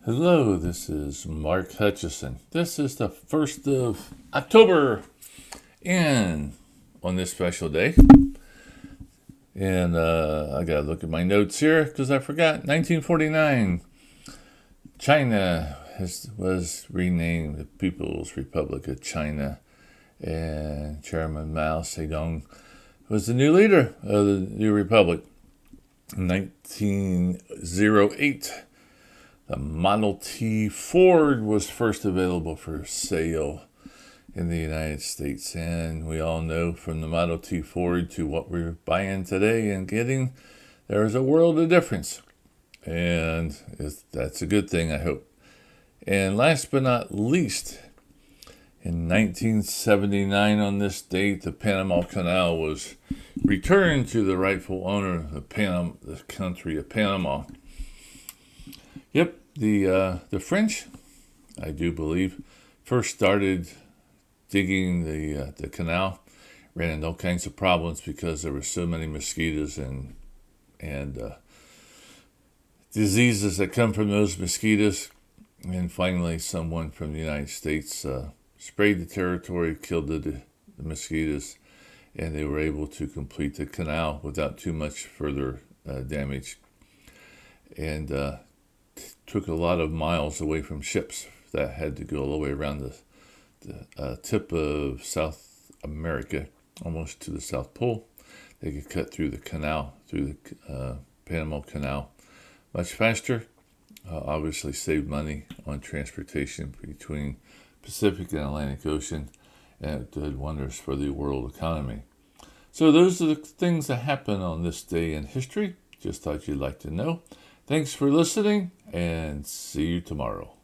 Hello, this is Mark Hutchison. This is the 1st of October, and on this special day, and I gotta look at my notes here because I forgot. 1949, China was renamed the People's Republic of China, and Chairman Mao Zedong was the new leader of the new republic. In 1908, the Model T Ford was first available for sale in the United States. And we all know from the Model T Ford to what we're buying today and getting, there is a world of difference. And that's a good thing, I hope. And last but not least, in 1979 on this date, the Panama Canal was returned to the rightful owner, the country of Panama. Yep, the French, I do believe, first started digging the canal, ran into all kinds of problems because there were so many mosquitoes and diseases that come from those mosquitoes. And finally, someone from the United States sprayed the territory, killed the mosquitoes, and they were able to complete the canal without too much further damage. And took a lot of miles away from ships that had to go all the way around the tip of South America, almost to the South Pole. They could cut through the canal, through the Panama Canal, much faster. Obviously saved money on transportation between Pacific and Atlantic Ocean, and it did wonders for the world economy. So those are the things that happen on this day in history. Just thought you'd like to know. Thanks for listening, and see you tomorrow.